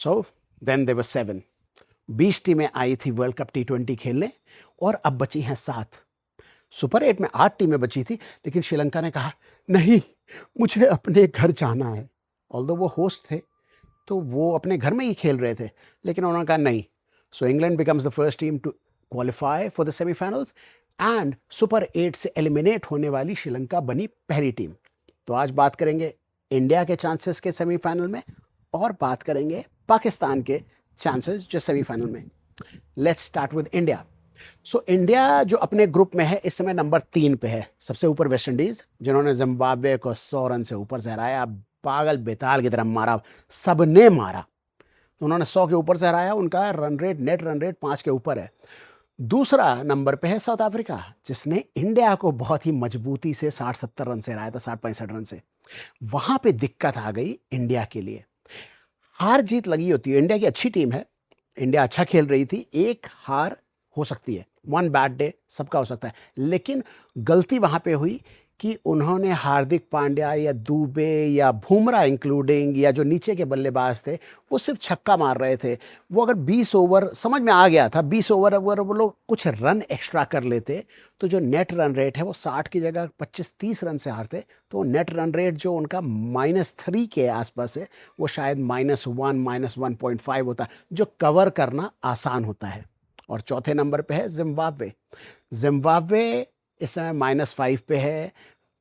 So then देवर 7। 20 टीमें आई थी world cup T20 खेलने और अब बची हैं 7। सुपर 8 में 8 टीमें बची थी, लेकिन श्रीलंका ने कहा नहीं, मुझे अपने घर जाना है। ऑल्दो वो होस्ट थे तो वो अपने घर में ही खेल रहे थे, लेकिन उन्होंने कहा नहीं। So England becomes the first team to qualify for the semifinals and super 8 से एलिमिनेट होने वाली श्रीलंका बनी पहली टीम। तो आज बात करेंगे इंडिया के चांसेस के सेमीफाइनल में और बात करेंगे पाकिस्तान के चांसेस जो सेमीफाइनल में। Let's start with India. So India जो अपने ग्रुप में है इस समय नंबर 3 पे है। सबसे ऊपर वेस्ट इंडीज, जिन्होंने जिम्बाब्वे को 100 रन से ऊपर से हराया, पागल बेताल की तरह मारा, सबने मारा। तो उन्होंने 100 के ऊपर से हराया। उनका run rate, net run rate 5 के ऊपर है। दूसरा नंबर पे है साउथ अफ्रीका, जिसने इंडिया को बहुत ही मजबूती से 60-70 रन से हराया था, 60-65 रन से। वहां पे दिक्कत आ गई इंडिया के लिए। हार जीत लगी होती है, इंडिया की अच्छी टीम है, इंडिया अच्छा खेल रही थी, एक हार हो सकती है, वन बैड डे सबका हो सकता है। लेकिन गलती वहां पे हुई कि उन्होंने हार्दिक पांड्या या दुबे या बुमराह इंक्लूडिंग या जो नीचे के बल्लेबाज थे वो सिर्फ छक्का मार रहे थे। वो अगर 20 ओवर, समझ में आ गया था 20 ओवर अगर वो लोग कुछ रन एक्स्ट्रा कर लेते तो जो नेट रन रेट है वो 60 की जगह 25-30 रन से हारते, तो नेट रन रेट जो उनका -3 के आसपास है वो शायद -1, -1.5 होता, जो कवर करना आसान होता है। और चौथे नंबर पे है जिम्बाब्वे। जिम्बाब्वे इस समय -5 पे है।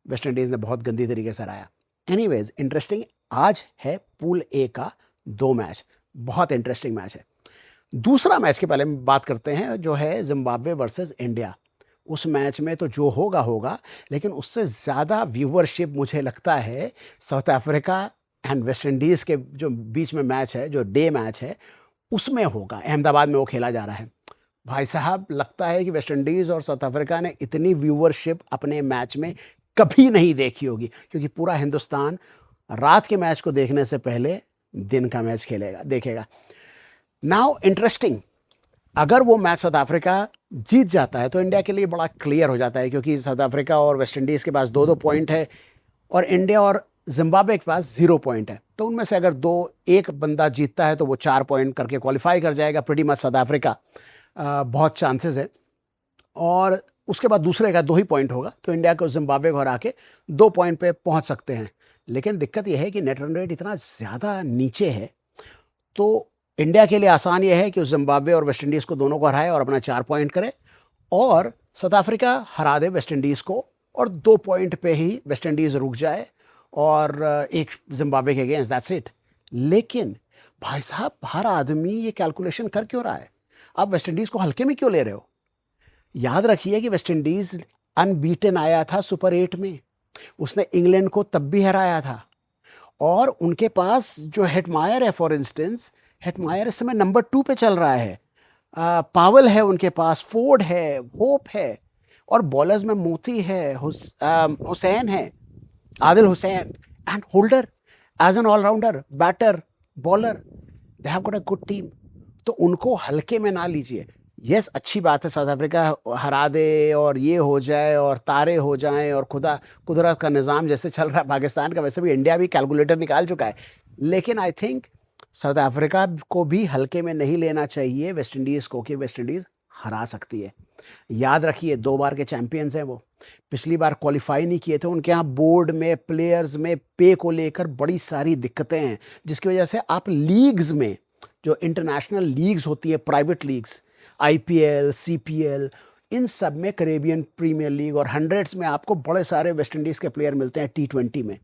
वेस्ट इंडीज ने बहुत गंदी तरीके से हराया। एनीवेज, इंटरेस्टिंग आज है पूल ए का 2 मैच, बहुत इंटरेस्टिंग मैच है। दूसरा मैच के पहले हम बात करते हैं जो है जिम्बाब्वे वर्सेस इंडिया। उस मैच में तो जो होगा होगा, लेकिन उससे ज़्यादा व्यूवरशिप मुझे लगता है south Africa and West Indies के जो बीच में मैच है, जो डे मैच है, उसमें होगा। अहमदाबाद में वो खेला जा रहा है। भाई साहब, लगता है कि वेस्ट इंडीज़ और साउथ अफ्रीका ने इतनी व्यूवरशिप अपने मैच में कभी नहीं देखी होगी, क्योंकि पूरा हिंदुस्तान रात के मैच को देखने से पहले दिन का मैच देखेगा। नाउ इंटरेस्टिंग, अगर वो मैच साउथ अफ्रीका जीत जाता है तो इंडिया के लिए बड़ा क्लियर हो जाता है, क्योंकि साउथ अफ्रीका और वेस्ट इंडीज़ के पास 2-2 पॉइंट है और इंडिया और जिम्बाब्वे के पास 0 पॉइंट है। तो उनमें से अगर एक बंदा जीतता है तो वो 4 पॉइंट करके क्वालिफाई कर जाएगा। प्रीटी मच साउथ अफ्रीका बहुत चांसेस है। और उसके बाद दूसरे का 2 ही पॉइंट होगा, तो इंडिया को जिम्बाब्वे को हरा के 2 पॉइंट पे पहुंच सकते हैं। लेकिन दिक्कत यह है कि नेट रन रेट इतना ज़्यादा नीचे है, तो इंडिया के लिए आसान यह है कि उस जिम्बाब्वे और वेस्ट इंडीज़ को दोनों को हराए और अपना 4 पॉइंट करे, और साउथ अफ्रीका हरा दे वेस्ट इंडीज़ को और 2 पॉइंट पे ही वेस्ट इंडीज़ रुक जाए और एक जिम्बाब्वे के अगेंस्ट, दैट्स इट। लेकिन भाई साहब, हर आदमी ये कैलकुलेशन कर क्यों रहा है? आप वेस्ट इंडीज़ को हल्के में क्यों ले रहे हो? याद रखिए कि वेस्ट इंडीज़ अनबीटन आया था सुपर 8 में, उसने इंग्लैंड को तब भी हराया था। और उनके पास जो हेटमायर है, फॉर इंस्टेंस, हेटमायर इस समय नंबर 2 पे चल रहा है। पावल है उनके पास, फोर्ड है, होप है, और बॉलर्स में मोती है, हुसैन है, Adil Hosein, and Holder as an allrounder, batter, bowler, they have got a good team. तो उनको हल्के में ना लीजिए। यस, अच्छी बात है साउथ अफ्रीका हरा दे और ये हो जाए और तारे हो जाएं और कुदरत का निज़ाम जैसे चल रहा है पाकिस्तान का, वैसे भी इंडिया भी कैलकुलेटर निकाल चुका है। लेकिन आई थिंक साउथ अफ्रीका को भी हल्के में नहीं लेना चाहिए वेस्ट इंडीज़ को, कि वेस्ट इंडीज़ हरा सकती है। याद रखिए 2 बार के चैंपियंस हैं वो, पिछली बार क्वालिफाई नहीं किए थे। उनके यहाँ बोर्ड में, प्लेयर्स में, पे को लेकर बड़ी सारी दिक्कतें हैं, जिसकी वजह से आप लीग्स में, जो इंटरनेशनल लीग्स होती है, प्राइवेट लीग्स, IPL, CPL, इन सब में, कैरेबियन प्रीमियर लीग और हंड्रेड्स में आपको बड़े सारे वेस्ट इंडीज़ के प्लेयर मिलते हैं। T20 में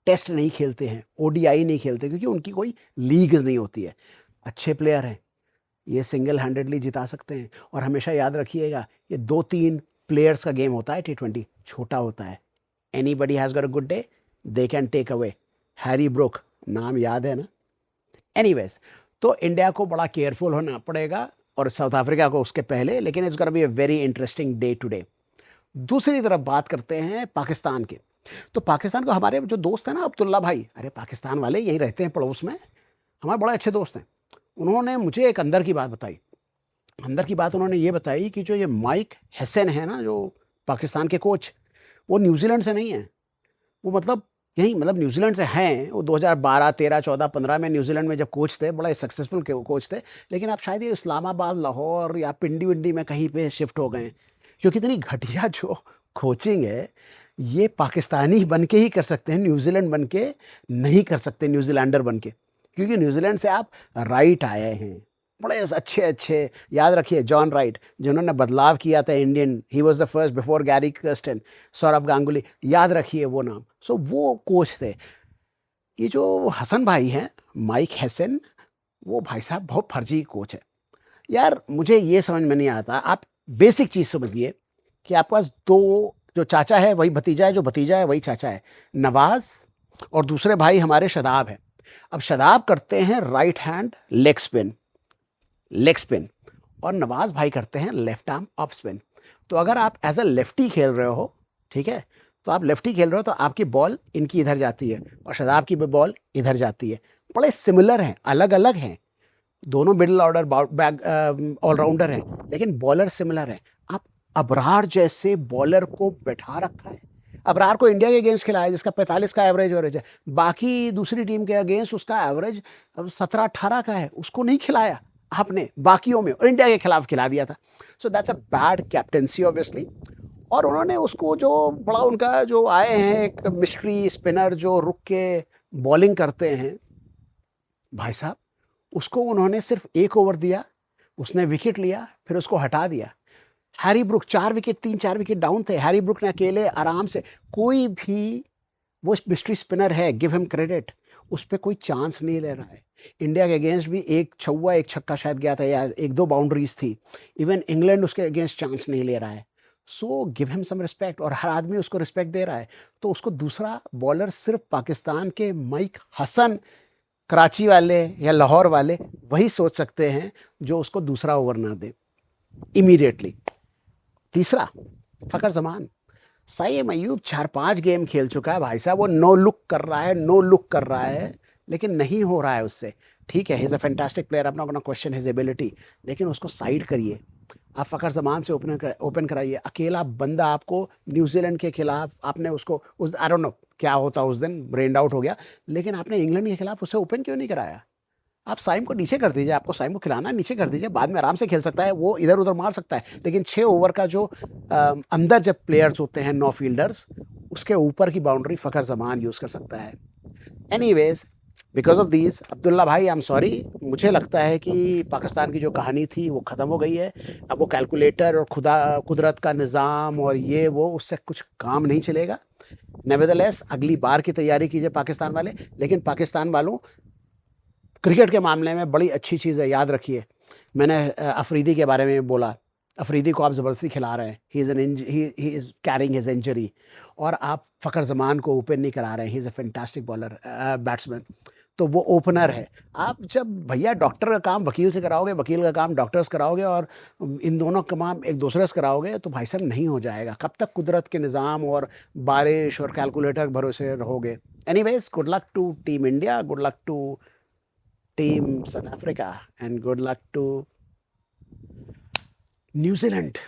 टेस्ट नहीं खेलते हैं, ODI नहीं खेलते, क्योंकि उनकी कोई लीग नहीं होती है। अच्छे प्लेयर हैं, ये सिंगल हैंडेडली जिता सकते हैं। और हमेशा याद रखिएगा, ये 2-3 प्लेयर्स का गेम होता है। T20 छोटा होता है। Anybody has got a good day, they can take away. Harry Brook, नाम याद है ना? एनीवेज, तो इंडिया को बड़ा केयरफुल होना पड़ेगा और साउथ अफ्रीका को उसके पहले, लेकिन it's gonna be a very interesting day today. दूसरी तरफ बात करते हैं पाकिस्तान के। तो पाकिस्तान को हमारे जो दोस्त हैं ना, अब्दुल्ला भाई, अरे पाकिस्तान वाले यहीं रहते हैं पड़ोस में, हमारे बड़े अच्छे दोस्त हैं। उन्होंने मुझे एक अंदर की बात बताई। अंदर की बात उन्होंने ये बताई कि जो ये माइक हेसन है ना, जो पाकिस्तान के कोच, वो न्यूजीलैंड से नहीं है। वो मतलब यही मतलब न्यूजीलैंड से हैं वो 2012 13 14 15 में न्यूजीलैंड में जब कोच थे, बड़े सक्सेसफुल कोच थे, लेकिन अब शायद ये इस्लामाबाद, लाहौर या पिंडी विंडी में कहीं पे शिफ्ट हो गए हैं, क्योंकि इतनी घटिया जो कोचिंग है ये पाकिस्तानी बन के ही कर सकते हैं, न्यूजीलैंड बन के नहीं कर सकते, न्यूजीलैंडर बन के, क्योंकि न्यूजीलैंड से आप राइट आए हैं, बड़े अच्छे अच्छे, याद रखिए जॉन राइट जिन्होंने बदलाव किया था Indian, he was the first before Gary Kirsten, Sourav Ganguly, याद रखिए वो नाम। सो वो कोच थे। ये जो हसन भाई हैं, माइक हैसन, वो भाई साहब बहुत फर्जी कोच है यार। मुझे ये समझ में नहीं आता, आप बेसिक चीज़ समझिए कि आपके पास दो, जो चाचा है वही भतीजा है, जो भतीजा है वही चाचा है, नवाज और दूसरे भाई हमारे शदाब है। अब शदाब करते हैं राइट हैंड लेग स्पिन और नवाज भाई करते हैं लेफ्ट आर्म ऑफ स्पिन। तो अगर आप एज अ लेफ्टी खेल रहे हो, ठीक है, तो आप लेफ्टी खेल रहे हो तो आपकी बॉल इनकी इधर जाती है और शदाब की बॉल इधर जाती है। बड़े सिमिलर हैं, अलग अलग हैं, दोनों मिडिल ऑर्डर बैक ऑलराउंडर हैं, लेकिन बॉलर सिमिलर हैं। आप अबरार जैसे बॉलर को बैठा रखा है, अबरार को इंडिया के अगेंस्ट खिलाया जिसका 45 का एवरेज है, बाकी दूसरी टीम के अगेंस्ट उसका एवरेज 17-18 का है, उसको नहीं खिलाया आपने बाकियों में, और इंडिया के खिलाफ खिला दिया था। So that's a bad captaincy obviously. और उन्होंने उसको जो बड़ा उनका जो आए हैं एक मिस्ट्री स्पिनर जो रुक के बॉलिंग करते हैं, भाई साहब उसको उन्होंने सिर्फ 1 ओवर दिया, उसने विकेट लिया, फिर उसको हटा दिया। Harry Brook 4 wicket 3-4 wicket down थे, हैरी ब्रुक ने अकेले आराम से, कोई भी वो मिस्ट्री स्पिनर है, गिव हिम क्रेडिट, उस पर कोई चांस नहीं ले रहा है। इंडिया के अगेंस्ट भी 1 चौवा 1 छक्का शायद गया था, या 1-2 बाउंड्रीज थी, इवन इंग्लैंड उसके अगेंस्ट चांस नहीं ले रहा है। So give him some respect, और हर आदमी उसको रिस्पेक्ट दे रहा है। तो उसको दूसरा बॉलर सिर्फ पाकिस्तान के माइक हसन, कराची वाले या लाहौर वाले वही सोच सकते हैं जो उसको दूसरा ओवर ना दे इमीडिएटली। तीसरा फ़खर ज़मान, सईद अयूब 4-5 गेम खेल चुका है भाई साहब, वो नो लुक कर रहा है, लेकिन नहीं हो रहा है उससे। ठीक है, he is a fantastic player, अपना अपना क्वेश्चन हिज एबिलिटी, लेकिन उसको साइड करिए, आप फ़खर ज़मान से ओपन कराइए। अकेला बंदा आपको न्यूजीलैंड के खिलाफ आपने उसको उस, आई डोंट नो क्या होता उस दिन, ब्रेन आउट हो गया, लेकिन आपने इंग्लैंड के खिलाफ उसे ओपन क्यों नहीं कराया? आप साइम को नीचे कर दीजिए, आपको साइम को खिलाना है नीचे कर दीजिए, बाद में आराम से खेल सकता है, वो इधर उधर मार सकता है, लेकिन 6 ओवर का जो अंदर जब प्लेयर्स होते हैं 9 फील्डर्स, उसके ऊपर की बाउंड्री फ़खर ज़मान यूज़ कर सकता है। Anyways, because of these, Abdullah भाई आई एम सॉरी, मुझे लगता है कि पाकिस्तान की जो कहानी थी वो ख़त्म हो गई है। अब वो कैलकुलेटर और कुदरत का निज़ाम और ये वो, उससे कुछ काम नहीं चलेगा। नेवरदलेस अगली बार की तैयारी कीजिए पाकिस्तान वाले, लेकिन पाकिस्तान वालों क्रिकेट के मामले में बड़ी अच्छी चीज़ है, याद रखिए। मैंने अफरीदी के बारे में बोला, अफरीदी को आप ज़बरदस्ती खिला रहे हैं, he is carrying his injury, और आप फ़खर ज़मान को ओपन नहीं करा रहे हैं, he is a fantastic bowler batsman, तो वो ओपनर है। आप जब भैया डॉक्टर का काम वकील से कराओगे, वकील का काम डॉक्टर्स कराओगे, और इन दोनों का काम एक दूसरे से कराओगे, तो भाई साहब नहीं हो जाएगा। कब तक कुदरत के निज़ाम और बारिश और कैलकुलेटर भरोसे रहोगे? Anyways, good luck to team India, good luck to Team South Africa, and good luck to New Zealand.